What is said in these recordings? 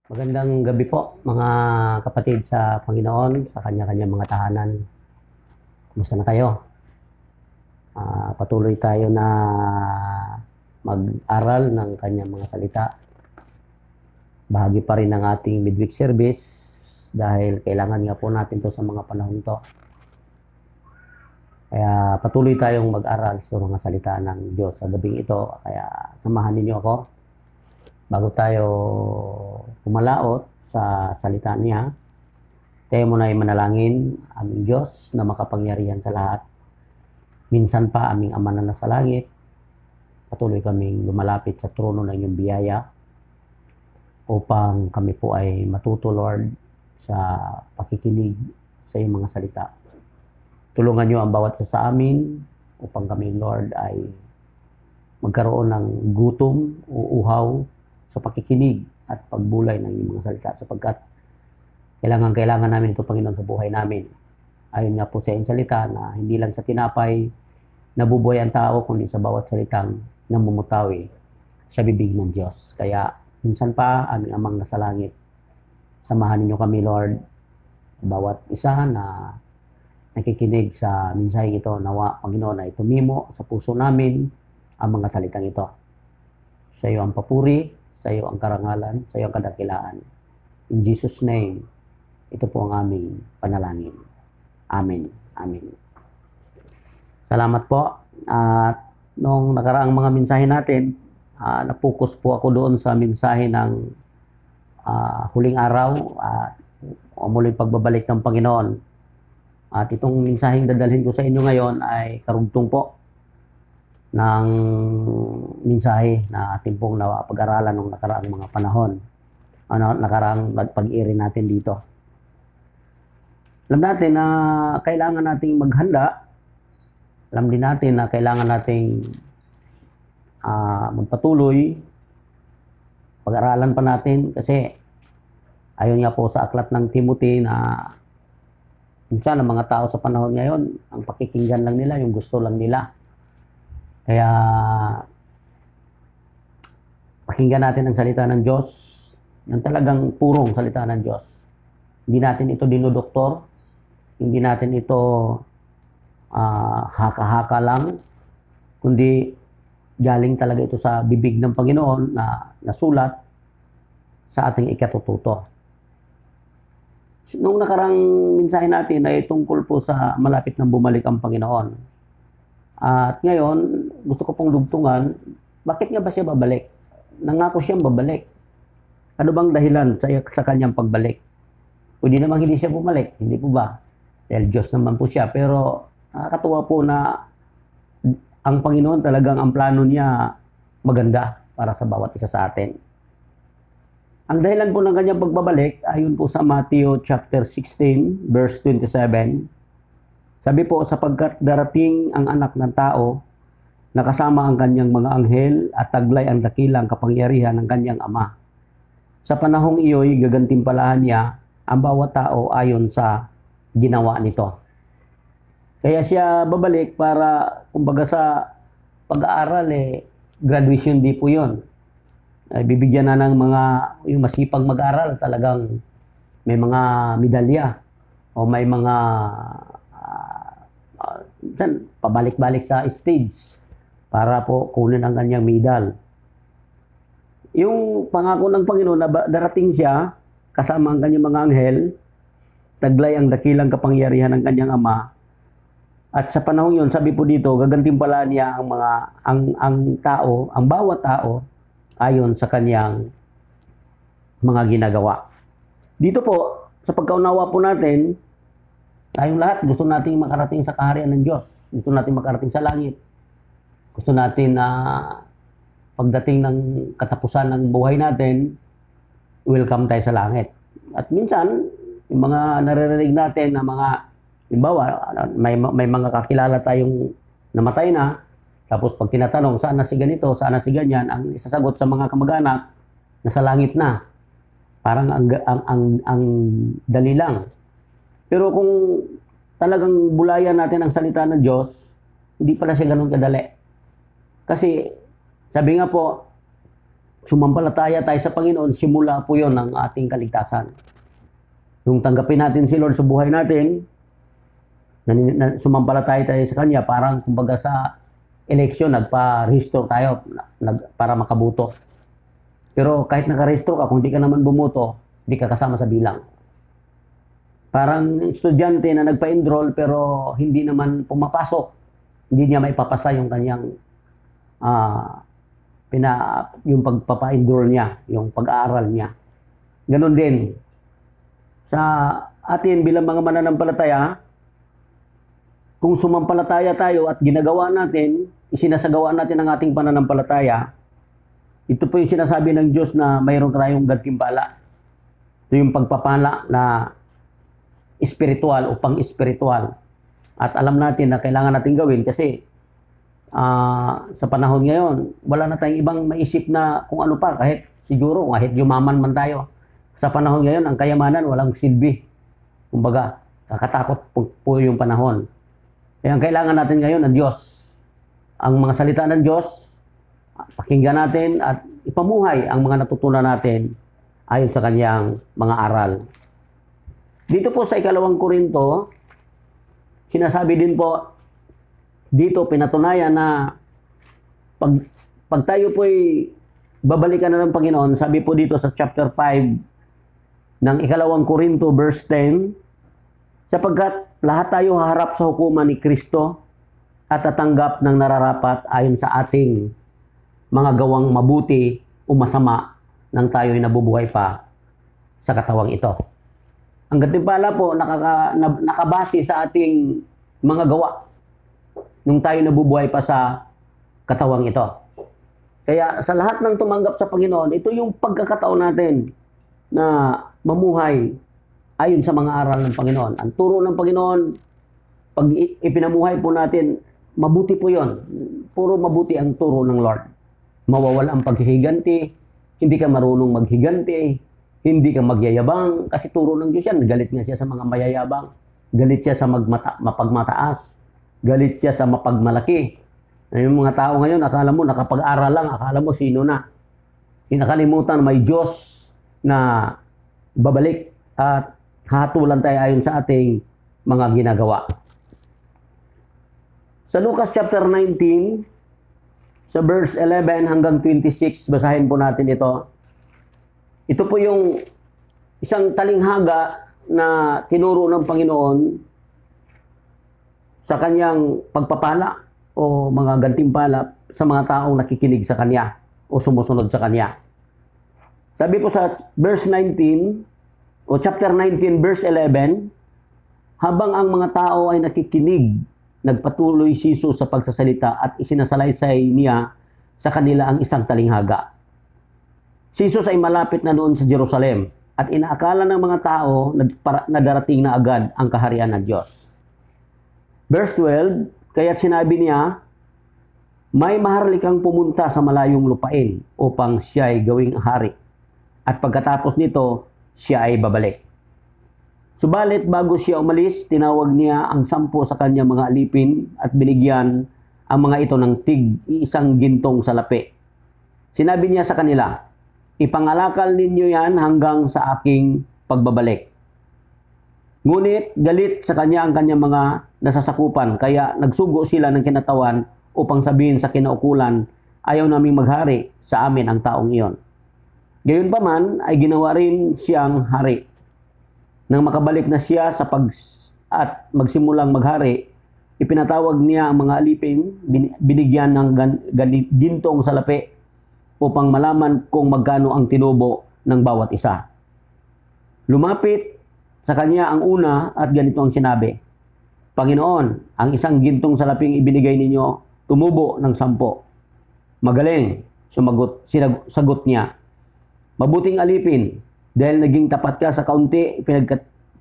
Magandang gabi po mga kapatid sa Panginoon, sa kanya-kanya mga tahanan. Kumusta na kayo? Patuloy tayo na mag-aral ng kanyang mga salita. Bahagi pa rin ng ating midweek service dahil kailangan nga po natin to sa mga panahon to. Kaya patuloy tayong mag-aral sa mga salita ng Diyos sa gabing ito. Kaya samahan ninyo ako bago tayo pumalaot sa salita niya. Tayo muna ay manalangin. Aming Diyos na makapangyarihan sa lahat. Minsan pa aming Ama na nasa langit, patuloy kaming lumalapit sa trono ng iyong biyaya upang kami po ay matuto, Lord, sa pakikinig sa iyong mga salita. Tulungan niyo ang bawat isa sa amin upang kami, Lord, ay magkaroon ng gutom o uhaw sa pakikinig at pagbulay ng iyong mga salita sapagkat kailangan namin ito, Panginoon, sa buhay namin. Ayon nga po sa iyong salita na hindi lang sa tinapay nabubuhay ang tao, kundi sa bawat salitang namumutawi sa bibig ng Diyos. Kaya minsan pa, aming Amang nasa langit, samahan ninyo kami, Lord, bawat isa na nakikinig sa mensaheng ito. Nawa, Panginoon, ay tumimo sa puso namin ang mga salitang ito. Sa iyo ang papuri, sa iyo ang karangalan, sa iyo ang kadakilaan. In Jesus' name, ito po ang aming panalangin. Amen. Amen. Salamat po. At nung nakaraang mga mensahe natin, napokus po ako doon sa mensahe ng huling araw at muling pagbabalik ng Panginoon. At itong mensaheng dadalhin ko sa inyo ngayon ay karugtong po ng mensahe na ating pong napag-aralan nung nakaraang mga panahon. Nakaraang pag-iri natin dito. Alam natin na kailangan nating maghanda. Alam din natin na kailangan nating magpatuloy. Pag-aralan pa natin kasi ayon nga po sa aklat ng Timothy na minsan ang mga tao sa panahon ngayon, ang pakikinggan lang nila, yung gusto lang nila. Kaya pakinggan natin ang salita ng Diyos, yung talagang purong salita ng Diyos. Hindi natin ito dinodoktor, hindi natin ito haka-haka lang, kundi galing talaga ito sa bibig ng Panginoon na nasulat sa ating ikatututo. Nung nakarang mensahe natin ay tungkol po sa malapit nang bumalik ang Panginoon. At ngayon, gusto ko pong dugtungan, bakit nga ba siya babalik? Nangako siyang babalik. Ano bang dahilan sa kanyang pagbalik? Pwede namang hindi siya bumalik, hindi po ba? Dahil Diyos naman po siya. Pero nakakatuwa po na ang Panginoon talagang ang plano niya maganda para sa bawat isa sa atin. Ang dahilan po ng kanyang pagbabalik, ayon po sa Matthew chapter 16, verse 27, sabi po, sapagkat darating ang anak ng tao, nakasama ang kanyang mga anghel at taglay ang dakilang kapangyarihan ng kanyang ama. Sa panahong iyo'y gagantimpalahan niya ang bawat tao ayon sa ginawa nito. Kaya siya babalik para, kumbaga sa pag-aaral, graduation day po yun. Bibigyan na ng mga, yung masipag mag-aaral, talagang may mga medalya o may mga pabalik-balik sa stage para po kunin ang kanyang medal. Yung pangako ng Panginoon na darating siya kasama ang kanyang mga anghel, taglay ang dakilang kapangyarihan ng kanyang ama, at sa panahon yun, sabi po dito, gagantimpalaan niya ang tao, ang bawat tao ayon sa kanyang mga ginagawa. Dito po, sa pagkaunawa po natin, tayong lahat gusto nating makarating sa kaharian ng Diyos. Gusto nating makarating sa langit. Gusto natin na pagdating ng katapusan ng buhay natin, welcome tayo sa langit. At minsan, yung mga naririnig natin na mga, halimbawa, may mga kakilala tayong namatay na, tapos pag tinatanong, saan na si ganito, saan na si ganyan, ang isasagot sa mga kamag-anak, nasa langit na. Parang ang dali lang. Pero kung talagang bulayan natin ang salita ng Diyos, hindi pala siya ganun kadali. Kasi, sabi nga po, sumampalataya tayo sa Panginoon, simula po yon ng ating kaligtasan. Nung tanggapin natin si Lord sa buhay natin, sumampalataya tayo sa Kanya, parang kumbaga sa eleksyon, nagpa-restore tayo para makabuto. Pero kahit naka-restore ka, kung di ka naman bumuto, di ka kasama sa bilang. Parang estudyante na nagpa-enroll pero hindi naman pumapasok. Hindi niya maipapasa yung kanyang yung pagpapa-enroll niya, yung pag-aaral niya. Ganon din sa atin bilang mga mananampalataya, kung sumampalataya tayo at ginagawa natin, isinasagawa natin ang ating pananampalataya, ito po yung sinasabi ng Diyos na mayroon tayong gantimpala. Ito yung pagpapala na espiritual o pang-espiritual. At alam natin na kailangan natin gawin kasi sa panahon ngayon, wala na tayong ibang maisip na kung ano pa, kahit siguro, kahit yumaman man tayo. Sa panahon ngayon, ang kayamanan walang silbi. Kumbaga, kakatakot po yung panahon. Kaya ang kailangan natin ngayon ang Diyos. Ang mga salita ng Diyos, pakinggan natin at ipamuhay ang mga natutunan natin ayon sa kanyang mga aral. Dito po sa 2 Korinto, sinasabi din po, dito pinatunayan na pag tayo po'y babalikan na ng Panginoon, sabi po dito sa chapter 5 ng 2 Korinto verse 10, sapagkat lahat tayo haharap sa hukuman ni Kristo at tatanggap ng nararapat ayon sa ating mga gawang mabuti o masama nang tayo'y nabubuhay pa sa katawang ito. Ang gantimpala po nakabase sa ating mga gawa nung tayo nabubuhay pa sa katawang ito. Kaya sa lahat ng tumanggap sa Panginoon, ito yung pagkakataon natin na mamuhay ayon sa mga aral ng Panginoon. Ang turo ng Panginoon, pag ipinamuhay po natin, mabuti po yon. Puro mabuti ang turo ng Lord. Mawawala ang paghihiganti, hindi ka marunong maghiganti, hindi ka magyayabang, kasi turo ng Diyos yan. Galit nga siya sa mga mayayabang, galit siya sa mapagmataas, galit siya sa mapagmalaki. Yung mga tao ngayon, akala mo nakapag-aral lang, akala mo sino na. Kinakalimutan may Diyos na babalik at hatulan tayo ayon sa ating mga ginagawa. Sa Lucas chapter 19, sa verse 11 hanggang 26, basahin po natin ito. Ito po yung isang talinghaga na tinuro ng Panginoon sa kanyang pagpapala o mga gantimpala sa mga taong nakikinig sa kanya o sumusunod sa kanya. Sabi po sa verse 19, o chapter 19, verse 11, habang ang mga tao ay nakikinig, nagpatuloy si Jesus sa pagsasalita at isinasalaysay niya sa kanila ang isang talinghaga. Si Jesus ay malapit na noon sa Jerusalem at inaakala ng mga tao na darating na agad ang kaharian ng Diyos. Verse 12, kaya't sinabi niya, may maharlikang pumunta sa malayong lupain upang siya ay gawing hari. At pagkatapos nito, siya ay babalik. Subalit bago siya umalis, tinawag niya ang 10 sa kanya mga alipin at binigyan ang mga ito ng isang gintong salapi. Sinabi niya sa kanila, ipangalakal ninyo yan hanggang sa aking pagbabalik. Ngunit galit sa kanya ang kanyang mga nasasakupan, kaya nagsugo sila ng kinatawan upang sabihin sa kinaukulan, ayaw naming maghari sa amin ang taong iyon. Gayunpaman ay ginawa rin siyang hari. Nang makabalik na siya at magsimulang maghari, ipinatawag niya ang mga alipin, binigyan ng gintong salapi upang malaman kung magkano ang tinubo ng bawat isa. Lumapit sa kanya ang una at ganito ang sinabi, Panginoon, ang isang gintong salaping ibinigay ninyo, tumubo ng 10. Magaling, sagot niya. Mabuting alipin, dahil naging tapat ka sa kaunti,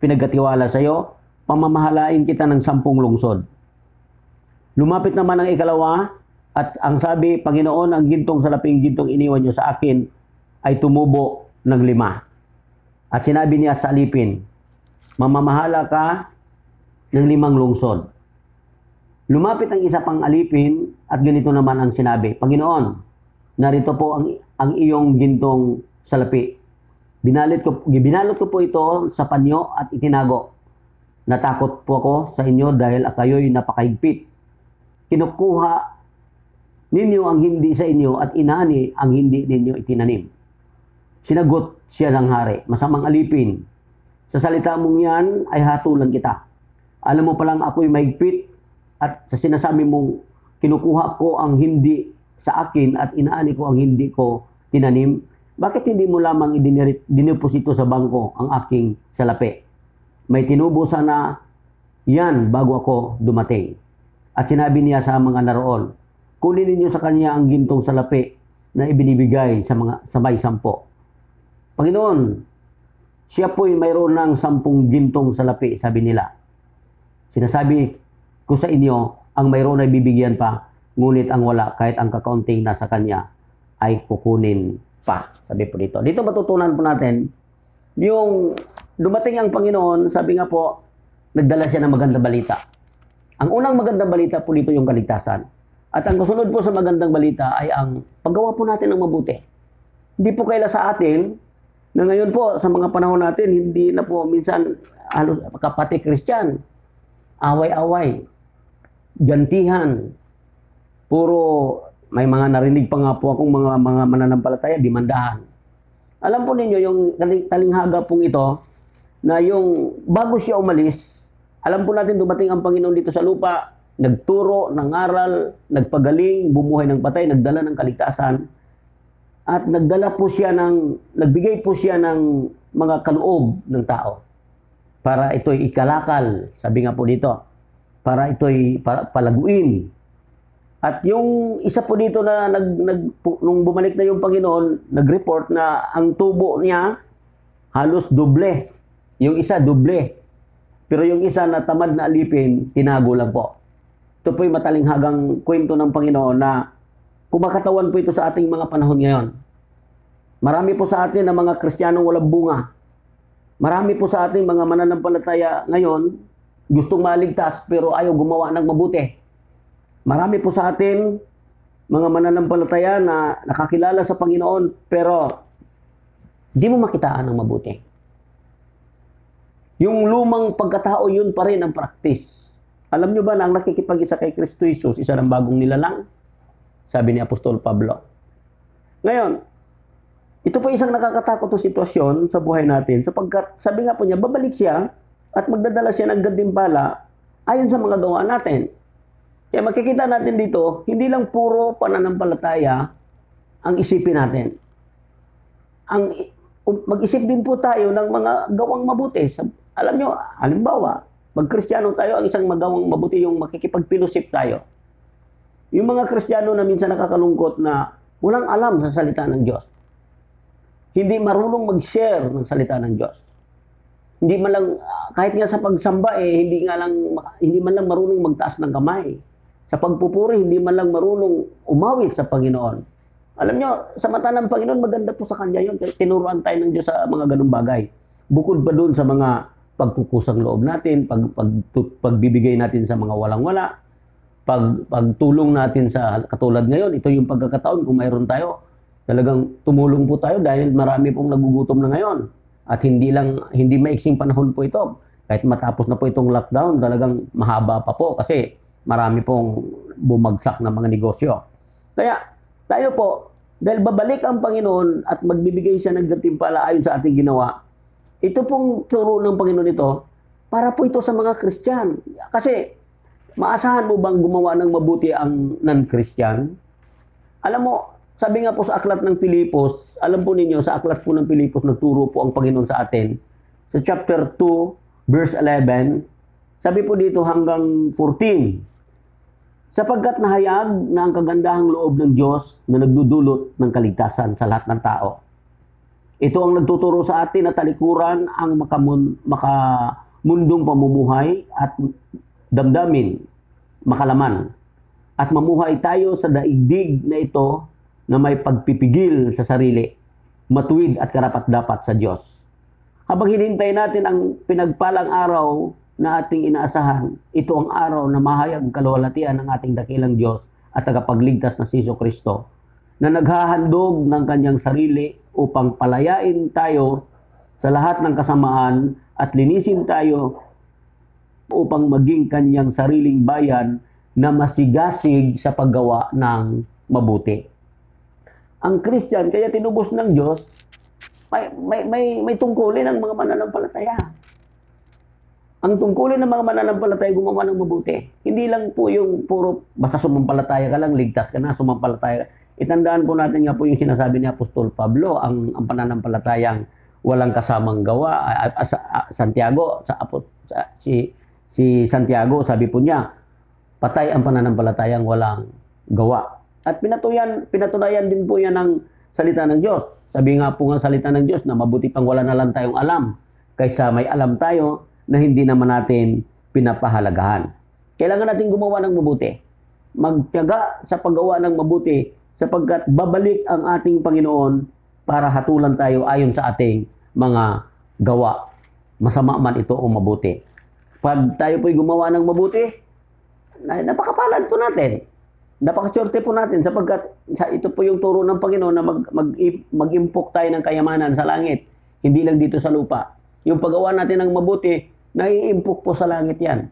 pinagkatiwala sa iyo, pamamahalain kita ng 10 lungsod. Lumapit naman ang ikalawa, at ang sabi, Panginoon, ang gintong salaping gintong iniwan niyo sa akin, ay tumubo ng 5. At sinabi niya sa alipin, mamamahala ka ng 5 lungsod. Lumapit ang isa pang alipin, at ganito naman ang sinabi, Panginoon, narito po ang ang iyong gintong salapi. Binalot ko po ito sa panyo at itinago. Natakot po ako sa inyo dahil kayo'y napakahigpit. Kinukuha ninyo ang hindi sa inyo at inani ang hindi ninyo itinanim. Sinagot siya ng hari, masamang alipin. Sa salita mong yan ay hatulan kita. Alam mo palang ako'y mahigpit at sa sinasabi mong kinukuha ko ang hindi sa akin at inaani ko ang hindi ko tinanim, bakit hindi mo lamang dineposito sa bangko ang aking salapi? May tinubo sana yan bago ako dumating. At sinabi niya sa mga naroon, kunin ninyo sa kanya ang gintong salapi na ibinibigay sa may 10. Panginoon, siya po'y mayroon ng 10 gintong salapi, sabi nila. Sinasabi ko sa inyo, ang mayroon ay bibigyan pa, ngunit ang wala, kahit ang kakaunting nasa kanya, ay kukunin pa. Sabi po dito. Dito matutunan po natin, yung dumating ang Panginoon, sabi nga po, nagdala siya ng magandang balita. Ang unang magandang balita po dito yung kaligtasan. At ang kasunod po sa magandang balita ay ang paggawa po natin ng mabuti. Hindi po kaila sa atin, na ngayon po, sa mga panahon natin, hindi na po minsan halos kapati Christian, away-away, gantihan, puro may mga narinig pa nga po akong mga mananampalataya, dimandahan. Alam po ninyo, yung talinghaga pong ito, na yung bago siya umalis, alam po natin dumating ang Panginoon dito sa lupa, nagturo, nangaral, nagpagaling, bumuhay ng patay, nagdala ng kaligtasan, at nagbigay po siya ng mga kaloob ng tao. Para ito'y ikalakal, sabi nga po dito, para ito'y palaguin. At yung isa po dito na nung bumalik na yung Panginoon, nag-report na ang tubo niya halos doble. Yung isa doble. Pero yung isa na tamad na alipin, tinago lang po. Ito po'y matalinghagang kwento ng Panginoon na kumakatawan po ito sa ating mga panahon ngayon. Marami po sa atin na mga Kristiyanong walang bunga. Marami po sa ating mga mananampalataya ngayon, gustong maligtas pero ayaw gumawa ng mabuti. Marami po sa atin, mga mananampalataya na nakakilala sa Panginoon, pero di mo makitaan ng mabuti. Yung lumang pagkatao, yun pa rin ang practice. Alam nyo ba na ang nakikipag-isa kay Kristo Jesus, isa ng bagong nilalang? Sabi ni Apostol Pablo. Ngayon, ito po isang nakakatakot na sitwasyon sa buhay natin, sapagkat sabi nga po niya, babalik siya at magdadala siya ng gantimpala ayon sa mga gawa natin. Kaya makikita natin dito, hindi lang puro pananampalataya ang isipin natin. Mag-isip din po tayo ng mga gawang mabuti. Alam nyo, halimbawa, mag-Kristiyano tayo, ang isang magawang mabuti yung makikipagpilusip tayo. Yung mga Kristiyano na minsan nakakalungkot na walang alam sa salita ng Diyos. Hindi marunong mag-share ng salita ng Diyos. Hindi man lang, kahit nga sa pagsamba, hindi man lang marunong magtaas ng kamay. Sa pagpupuri, hindi man lang marunong umawit sa Panginoon. Alam nyo, sa mata ng Panginoon, maganda po sa Kanya yun. Tinuruan tayo ng Diyos sa mga ganung bagay. Bukod pa doon sa mga pagkukusang loob natin, pagbibigay natin sa mga walang-wala, pagtulong natin sa katulad ngayon, ito yung pagkakataon kung mayroon tayo, talagang tumulong po tayo dahil marami pong nagugutom na ngayon. At hindi maiksing panahon po ito. Kahit matapos na po itong lockdown, talagang mahaba pa po kasi marami pong bumagsak na mga negosyo. Kaya tayo po, dahil babalik ang Panginoon at magbibigay siya ng gantimpala ayon sa ating ginawa, ito pong turo ng Panginoon ito, para po ito sa mga Christian. Kasi maasahan mo bang gumawa ng mabuti ang non-Christian? Alam mo, sabi nga po sa aklat ng Pilipos, alam po ninyo, sa aklat po ng Pilipos, nagturo po ang Panginoon sa atin. Sa chapter 2, verse 11, sabi po dito hanggang 14, sapagkat nahayag na ang kagandahang loob ng Diyos na nagdudulot ng kaligtasan sa lahat ng tao. Ito ang nagtuturo sa atin na talikuran ang makamundong pamumuhay at damdamin, makalaman. At mamuhay tayo sa daigdig na ito na may pagpipigil sa sarili, matuwid at karapat-dapat sa Diyos. Habang hinihintay natin ang pinagpalang araw na ating inaasahan, ito ang araw na mahayag ang kaluwalhatian ng ating dakilang Diyos at tagapagligtas na si Kristo. na naghahandog ng kanyang sarili upang palayain tayo sa lahat ng kasamaan at linisin tayo upang maging kanyang sariling bayan na masigasig sa paggawa ng mabuti. Ang Christian, kaya tinubos ng Diyos, may tungkulin ng mga mananampalataya. Ang tungkulin ng mga mananampalataya gumawa ng mabuti. Hindi lang po yung puro basta sumampalataya ka lang, ligtas ka na, sumampalataya ka. Itandaan po natin nga po yung sinasabi ni Apostol Pablo, ang pananampalatayang walang kasamang gawa. Santiago, si Santiago, sabi po niya, patay ang pananampalatayang walang gawa. At pinatunayan din po yan ng salita ng Diyos. Sabi nga po ng salita ng Diyos na mabuti pang wala na lang tayong alam kaysa may alam tayo na hindi naman natin pinapahalagahan. Kailangan natin gumawa ng mabuti. Magtiyaga sa paggawa ng mabuti sapagkat babalik ang ating Panginoon para hatulan tayo ayon sa ating mga gawa. Masama man ito o mabuti. Pag tayo po'y gumawa ng mabuti, napakapalad po natin. Napakaswerte po natin sapagkat ito po yung turo ng Panginoon na mag-impok tayo ng kayamanan sa langit. Hindi lang dito sa lupa. Yung paggawa natin ng mabuti, nai-impok po sa langit yan.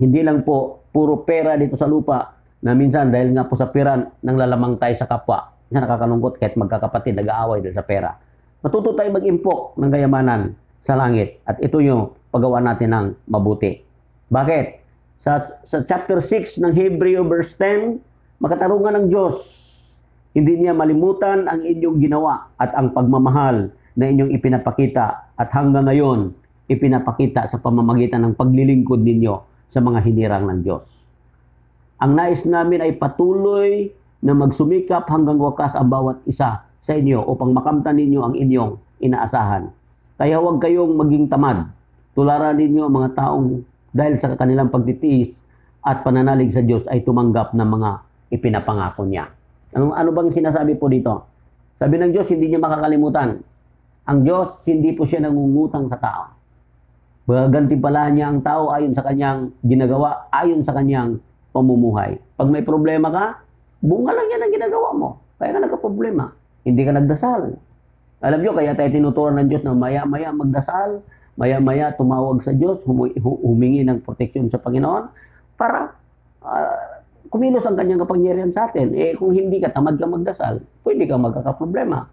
Hindi lang po puro pera dito sa lupa na minsan dahil nga po sa pera nang lalamang tayo sa kapwa. Na nakakalungkot kahit magkakapatid nag-aaway dahil sa pera. Matuto tayo mag-impok ng kayamanan sa langit. At ito yung paggawa natin ng mabuti. Bakit? Sa chapter 6 ng Hebreo verse 10, makatarungan ng Diyos. Hindi niya malimutan ang inyong ginawa at ang pagmamahal na inyong ipinapakita at hanggang ngayon ipinapakita sa pamamagitan ng paglilingkod ninyo sa mga hinirang ng Diyos. Ang nais namin ay patuloy na magsumikap hanggang wakas ang bawat isa sa inyo upang makamtan ninyo ang inyong inaasahan. Kaya huwag kayong maging tamad. Tularan ninyo ang mga taong dahil sa kanilang pagtitiis at pananalig sa Diyos ay tumanggap ng mga ipinapangako niya. Ano bang sinasabi po dito? Sabi ng Diyos, hindi niya makakalimutan. Ang Diyos, hindi po siya nangungutang sa tao. Gantimpala niya ang tao ayon sa kanyang ginagawa, ayon sa kanyang pamumuhay. Pag may problema ka, bunga lang yan ang ginagawa mo. Kaya ka nagka-problema. Hindi ka nagdasal. Alam niyo, kaya tayo tinuturuan ng Diyos na maya-maya magdasal, maya-maya tumawag sa Diyos, humingi ng proteksyon sa Panginoon para kumilos ang kanyang kapangyarihan sa atin. Kung hindi ka, tamad ka magdasal, pwede kang magkakaproblema.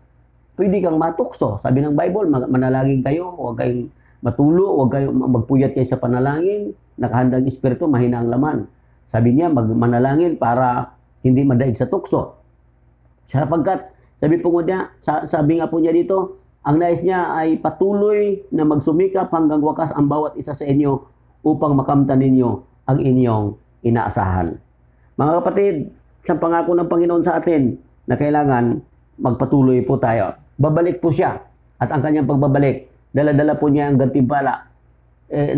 Pwede kang matukso. Sabi ng Bible, manalangin kayo, huwag kayong matulo, huwag kayong magpuyat kayo sa panalangin, nakahandang espiritu, mahina ang laman. Sabi niya, manalangin para hindi madaig sa tukso. Sapagkat, sabi nga po niya dito, ang nais niya ay patuloy na magsumikap hanggang wakas ang bawat isa sa inyo upang makamtan ninyo ang inyong inaasahan. Mga kapatid, sa pangako ng Panginoon sa atin na kailangan magpatuloy po tayo. Babalik po siya at ang kanyang pagbabalik, dala-dala po niya ang gantimpala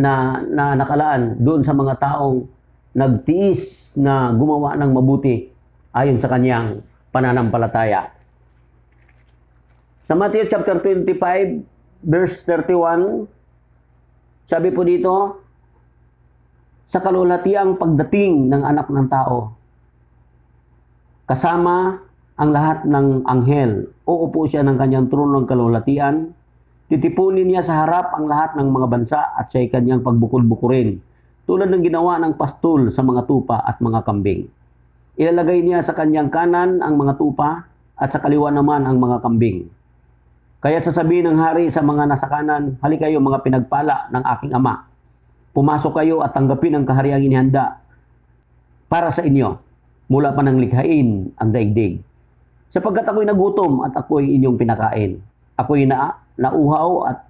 na nakalaan doon sa mga taong nagtiis na gumawa ng mabuti ayon sa kanyang pananampalataya. Sa Matthew chapter 25, verse 31, sabi po dito, sa kalulatiang pagdating ng anak ng tao, kasama ang lahat ng anghel, uupo siya ng kanyang tronong kalulatian, titipunin niya sa harap ang lahat ng mga bansa at siya'y kanyang pagbukol-bukurin, tulad ng ginawa ng pastol sa mga tupa at mga kambing. Ilalagay niya sa kanyang kanan ang mga tupa at sa kaliwa naman ang mga kambing. Kaya sasabihin ng hari sa mga nasa kanan, hali kayo mga pinagpala ng aking ama. Pumasok kayo at tanggapin ang kahariang inihanda para sa inyo mula pa ng likhain ang daigdig. Sapagkat ako'y nagutom at ako'y inyong pinakain. Ako'y nauhaw at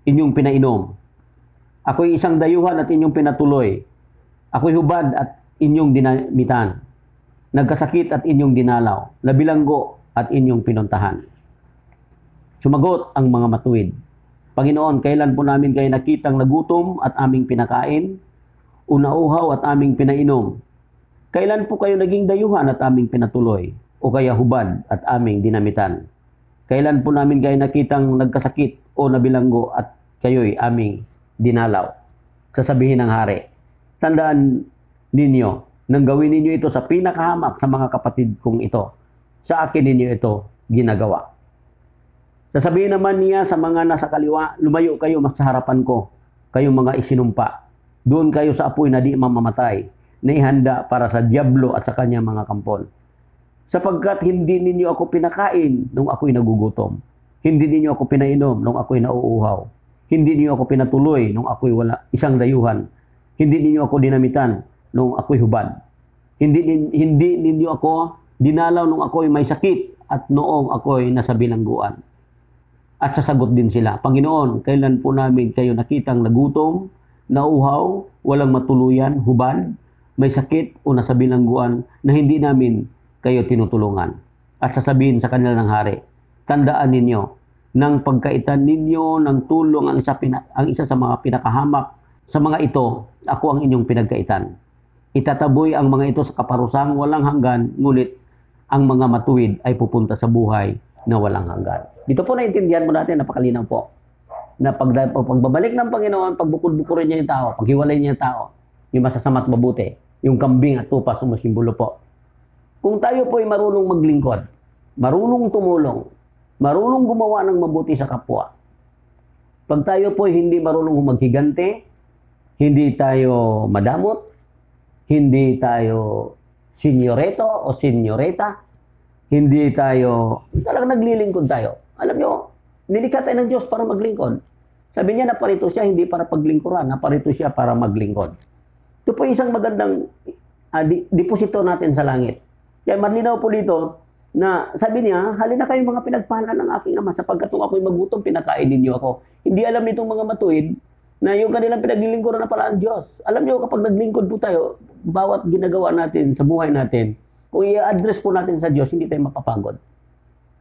inyong pinainom. Ako'y isang dayuhan at inyong pinatuloy. Ako'y hubad at inyong dinamitan. Nagkasakit at inyong dinalaw. Nabilanggo at inyong pinuntahan. Sumagot ang mga matuwid, Panginoon, kailan po namin kayo nakitang nagutom at aming pinakain, o nauhaw at aming pinainom? Kailan po kayo naging dayuhan at aming pinatuloy, o kaya hubad at aming dinamitan? Kailan po namin kayo nakitang nagkasakit o nabilanggo at kayo'y aming dinalaw? Sasabihin ng hari, tandaan ninyo, nang gawin ninyo ito sa pinakahamak sa mga kapatid kong ito, sa akin ninyo ito ginagawa. Sasabihin naman niya sa mga nasa kaliwa, lumayo kayo mas sa harapan ko, kayong mga isinumpa. Doon kayo sa apoy na di mamamatay, na ihanda para sa diablo at sa kanyang mga kampon. Sapagkat hindi ninyo ako pinakain nung ako'y nagugutom. Hindi ninyo ako pinainom nung ako'y nauuhaw. Hindi ninyo ako pinatuloy nung ako'y wala isang dayuhan. Hindi ninyo ako dinamitan nung ako'y hubad. Hindi ninyo ako dinalaw nung ako'y may sakit at noong ako'y nasa bilangguan. At sasagot din sila, Panginoon, kailan po namin kayo nakitang nagutom, nauuhaw, walang matuluyan, hubad, may sakit o nasa bilangguan na hindi namin kayo tinutulungan. At sasabihin sa kanila ng hari, tandaan ninyo, nang pagkaitan ninyo ng tulong ang isa sa mga pinakahamak, sa mga ito, ako ang inyong pinagkaitan. Itataboy ang mga ito sa kaparusang walang hanggan, ngunit ang mga matuwid ay pupunta sa buhay na walang hanggan. Dito po naintindihan mo natin, napakalinaw po, na pagbabalik ng Panginoon, pagbukod-bukurin niya yung tao, paghiwalay niya yung tao, yung masasama at mabuti, yung kambing at tupa, sumasimbolo po. Kung tayo po ay marunong maglingkod, marunong tumulong, marunong gumawa ng mabuti sa kapwa, pag tayo po ay hindi marunong maghigante, hindi tayo madamot, hindi tayo senyoreto o senyoreta, hindi tayo, talagang naglilingkod tayo. Alam nyo, nilikha tayo ng Diyos para maglingkod. Sabi niya, naparito siya hindi para paglingkuran, naparito siya para maglingkod. Ito po isang magandang deposito natin sa langit. Kaya malinaw po dito na sabi niya, halina kayong mga pinagpala ng aking ama sapagkat kung ako'y magutom, pinakain ninyo ako. Hindi alam nitong mga matuwid na yung kanilang pinaglilingkuran na pala ang Diyos. Alam niyo, kapag naglingkod po tayo, bawat ginagawa natin sa buhay natin, kung i-address po natin sa Diyos, hindi tayo mapapagod.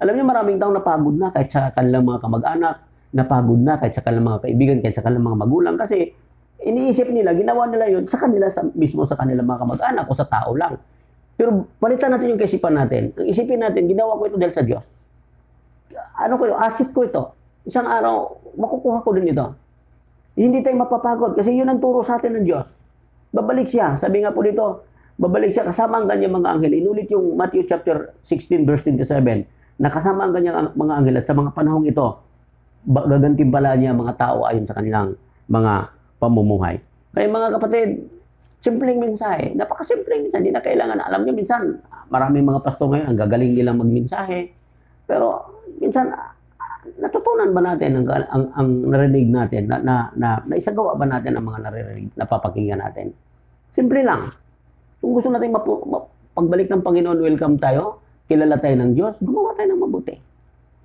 Alam niyo, maraming taong napagod na kahit sa kanilang mga kamag-anak, napagod na kahit sa kanilang mga kaibigan, kahit sa kanilang mga magulang, kasi iniisip nila, ginawa nila yun sa kanila, mismo sa kanilang mga kamag-anak o sa tao lang. Pero palitan natin yung kaisipan natin. Ang isipin natin, ginawa ko ito dahil sa Diyos. Ano ko yun? Asset ko ito. Isang araw, makukuha ko din ito. Hindi tayo mapapagod kasi yun ang turo sa atin ng Diyos. Babalik siya. Sabi nga po dito, babalik siya kasama ang kanyang mga anghel. Inulit yung Matthew chapter 16 verse 27 na kasama ang kanyang mga anghel at sa mga panahong ito, gagantimpala niya mga tao ayon sa kanilang mga pamumuhay. Kaya mga kapatid, simpleng mensahe. Napakasimpleng mensahe. Hindi na kailangan. Alam niyo, minsan, maraming mga pasto ngayon, ang gagaling nilang magmensahe. Pero, minsan, natutunan ba natin ang narinig natin? Naisagawa ba natin ang mga naririnig, napapakinggan natin? Simple lang. Kung gusto natin pagbalik ng Panginoon, welcome tayo, kilala tayo ng Diyos, gumawa tayo ng mabuti.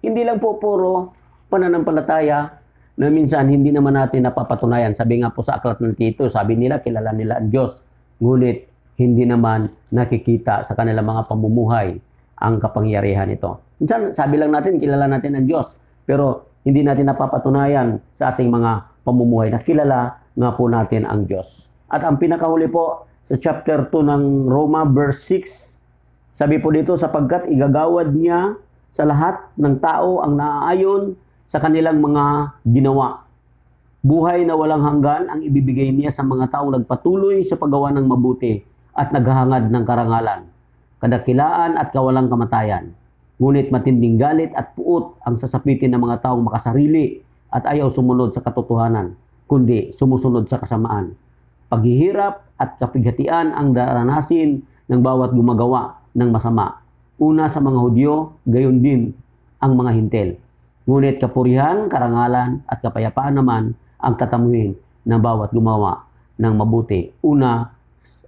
Hindi lang po puro pananampalataya na minsan hindi naman natin napapatunayan. Sabi nga po sa aklat ng Tito, sabi nila, kilala nila ang Diyos. Ngunit, hindi naman nakikita sa kanilang mga pamumuhay ang kapangyarihan nito. Minsan, sabi lang natin, kilala natin ang Diyos. Pero, hindi natin napapatunayan sa ating mga pamumuhay na kilala nga po natin ang Diyos. At ang pinakahuli po, sa chapter 2 ng Roma, verse 6, sabi po dito, sapagkat igagawad niya sa lahat ng tao ang naaayon sa kanilang mga ginawa. Buhay na walang hanggan ang ibibigay niya sa mga taong nagpatuloy sa paggawa ng mabuti at naghahangad ng karangalan, kadakilaan at kawalang kamatayan. Ngunit matinding galit at puot ang sasapitin ng mga taong makasarili at ayaw sumunod sa katotohanan, kundi sumusunod sa kasamaan. Paghihirap at kapighatian ang daranasin ng bawat gumagawa ng masama. Una sa mga Hudyo, gayon din ang mga Hintil. Ngunit kapurihan, karangalan at kapayapaan naman ang tatamuhin ng bawat gumawa ng mabuti. Una,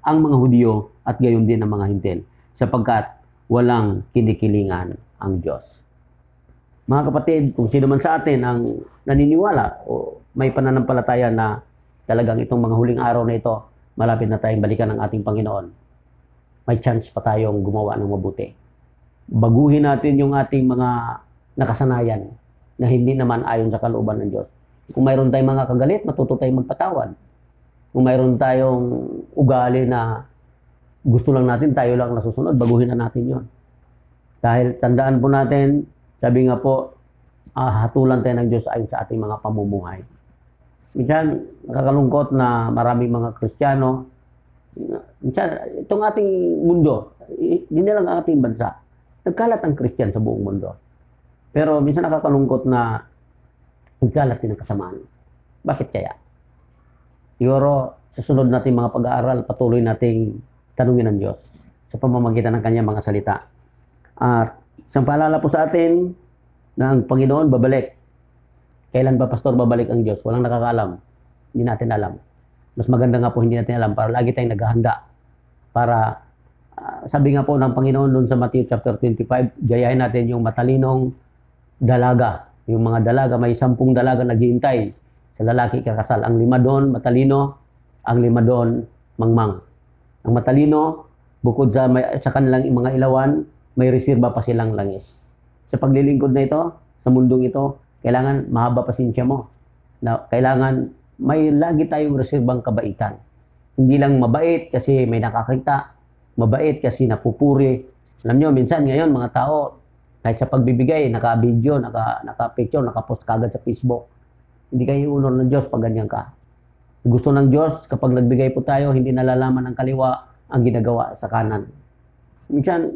ang mga Hudyo at gayon din ang mga Hintil, sapagkat walang kinikilingan ang Diyos. Mga kapatid, kung sino man sa atin ang naniniwala o may pananampalataya na talagang itong mga huling araw na ito, malapit na tayong balikan ng ating Panginoon, may chance pa tayong gumawa ng mabuti. Baguhin natin yung ating mga nakasanayan na hindi naman ayon sa kalooban ng Diyos. Kung mayroon tayong mga kagalit, matuto tayong magpatawad. Kung mayroon tayong ugali na gusto lang natin, tayo lang nasusunod, baguhin na natin yon. Dahil tandaan po natin, sabi nga po, hatulan tayo ng Diyos ayon sa ating mga pamumuhay. Minsan, nakakalungkot na maraming mga Kristiyano, minsan, itong ating mundo, hindi lang ang ating bansa, Nagkalat ang Christian sa buong mundo. Pero minsan nakakalungkot na nagkalat din ang kasamaan. Bakit kaya? Siguro, sa sunod nating mga pag-aaral, patuloy nating tanungin ng Diyos sa pamamagitan ng kanyang mga salita. At isang paalala po sa atin na ang Panginoon babalik. Kailan ba, Pastor, babalik ang Diyos? Walang nakakaalam. Hindi natin alam. Mas maganda nga po hindi natin alam para lagi tayong naghahanda. Para, sabi nga po ng Panginoon doon sa Matthew chapter 25, gayahin natin yung matalinong dalaga. Yung mga dalaga, may 10 dalaga naghihintay sa lalaki kakasal. Ang 5 doon, matalino. Ang 5 doon, mangmang. Ang matalino, bukod sa kanilang mga ilawan, may reserba pa silang langis. Sa paglilingkod na ito, sa mundong ito, kailangan mahaba pasensya mo. Kailangan may lagi tayong reserbang kabaitan. Hindi lang mabait kasi may nakakita, mabait kasi napupuri. Alam nyo, minsan ngayon mga tao, kahit sa pagbibigay, naka-video, naka-picture, naka-post kagad sa Facebook. Hindi kayo unor ng Diyos pag ganyan ka. Gusto ng Diyos, kapag nagbigay po tayo, hindi nalalaman ng kaliwa ang ginagawa sa kanan. Minsan,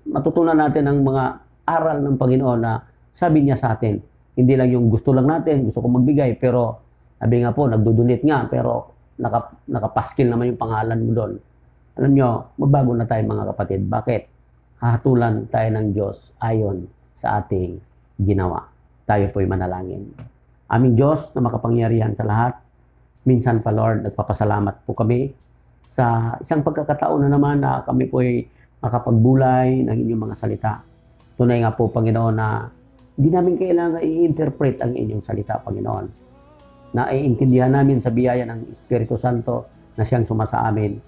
matutunan natin ang mga aral ng Panginoon na sabi niya sa atin, hindi lang yung gusto lang natin, gusto ko magbigay, pero sabi nga po, nagdudunit nga, pero nakapaskil naman yung pangalan mo doon. Alam nyo, magbago na tayo mga kapatid. Bakit? Hahatulan tayo ng Diyos ayon sa ating ginawa. Tayo po'y manalangin. Aming Diyos na makapangyarihan sa lahat, minsan pa Lord, nagpapasalamat po kami sa isang pagkakataon na naman na kami po'y makapagbulay ng inyong mga salita. Tunay nga po, Panginoon, na hindi namin kailangan i-interpret ang inyong salita, Panginoon. Na iintindihan namin sa biyaya ng Espiritu Santo na siyang sumasa amin.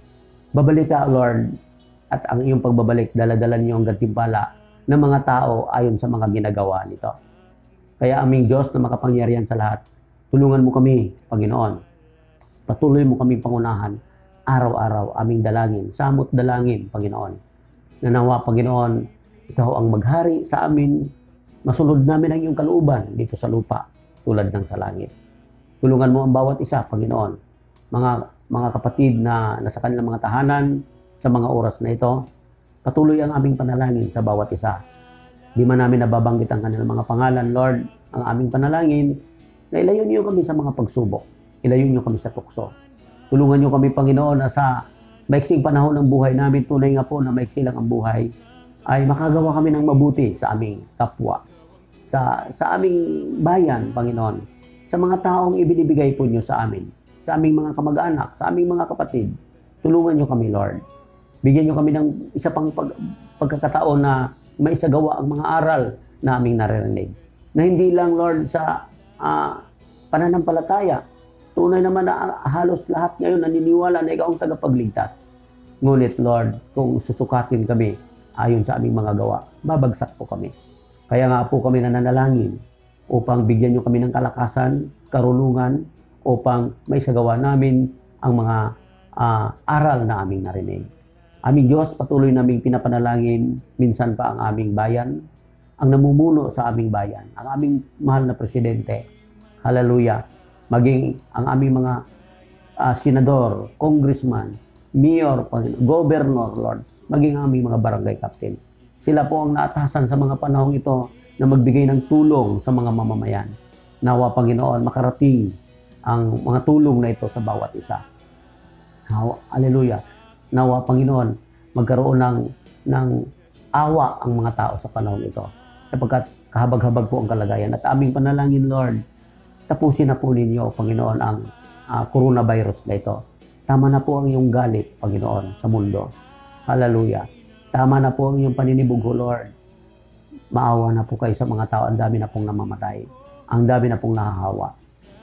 Babalik ka, Lord, at ang iyong pagbabalik, daladalan niyo ang gantimpala ng mga tao ayon sa mga ginagawa nito. Kaya aming Diyos na makapangyarihan sa lahat, tulungan mo kami, Panginoon. Patuloy mo kaming pangunahan, araw-araw aming dalangin, samot dalangin, Panginoon. Nanawa, Panginoon, ikaw ang maghari sa amin, masunod namin ang iyong kalooban dito sa lupa, tulad ng sa langit. Tulungan mo ang bawat isa, Panginoon. Mga kapatid na nasa kanilang mga tahanan, sa mga oras na ito, patuloy ang aming panalangin sa bawat isa. Di man namin nababanggit ang kanilang mga pangalan, Lord, ang aming panalangin, na ilayo niyo kami sa mga pagsubok. Ilayo niyo kami sa tukso. Tulungan niyo kami, Panginoon, na sa maiksing panahon ng buhay namin, tunay nga po na maiksi lang ang buhay, ay makagawa kami ng mabuti sa aming kapwa, sa aming bayan, Panginoon, sa mga taong ibinibigay po niyo sa amin, sa aming mga kamag-anak, sa aming mga kapatid. Tulungan niyo kami, Lord. Bigyan niyo kami ng isa pang pagkakataon na maisagawa ang mga aral na aming naririnig. Na hindi lang, Lord, sa pananampalataya. Tunay naman na halos lahat ngayon naniniwala na ikaw ang tagapagligtas. Ngunit, Lord, kung susukatin kami ayon sa aming mga gawa, babagsak po kami. Kaya nga po kami nananalangin upang bigyan niyo kami ng kalakasan, karunungan, upang maisagawa namin ang mga aral na aming narinig. Aming Diyos, patuloy naming pinapanalangin minsan pa ang aming bayan, ang namumuno sa aming bayan, ang aming mahal na presidente. Hallelujah. Maging ang aming mga senador, congressman, mayor, governor, Lord, maging ang aming mga barangay captain. Sila po ang naatasan sa mga panahong ito na magbigay ng tulong sa mga mamamayan. Nawa, Panginoon, makarating ang mga tulong na ito sa bawat isa. Hallelujah. Nawa, Panginoon, magkaroon ng awa ang mga tao sa panahon ito. Sapagkat kahabag-habag po ang kalagayan. At aming panalangin, Lord, tapusin na po ninyo, Panginoon, ang coronavirus na ito. Tama na po ang iyong galit, Panginoon, sa mundo. Hallelujah. Tama na po ang iyong paninibug, Lord. Maawa na po kayo sa mga tao. Ang dami na pong namamatay. Ang dami na pong nahahawa.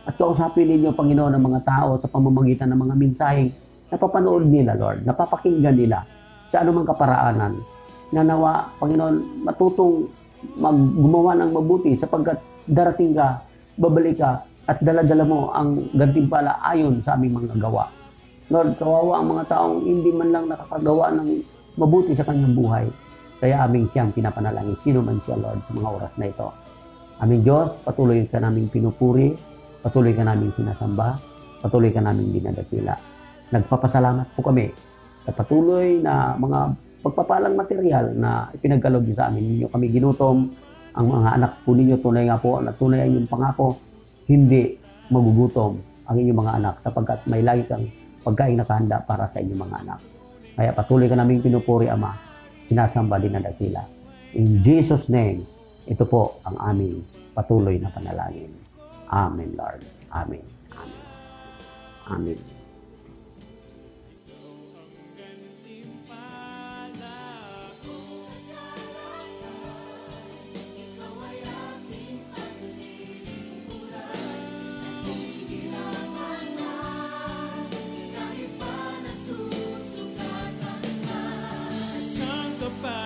At kausapin ninyo, Panginoon, ang mga tao sa pamamagitan ng mga mensaheng napapanood nila, Lord, napapakinggan nila sa anumang kaparaanan. Nanawa, Panginoon, matutong gumawa ng mabuti sapagkat darating ka, babalik ka, at dala-dala mo ang gantimpala ayon sa aming mga gawa. Lord, kawawa ang mga taong hindi man lang nakakagawa ng mabuti sa kanyang buhay. Kaya aming siyang pinapanalangin, sino man siya, Lord, sa mga oras na ito. Aming Diyos, patuloy ka naming pinupuri, patuloy ka naming sinasamba, patuloy ka naming dinadakila. Nagpapasalamat po kami sa patuloy na mga pagpapalang material na ipinagkaloob niyo sa amin. Ninyo kami ginutom, ang mga anak po ninyo, tunay nga po, na tunay ang inyong pangako, hindi magugutom ang inyong mga anak sapagkat may lagi kang pagkain nakahanda para sa inyong mga anak. Kaya patuloy ka naming pinupuri, Ama, sinasamba din na dakila. In Jesus' name, ito po ang aming patuloy na panalangin. Amen, Lord. Amen. Amen. Amen. Saan ka pa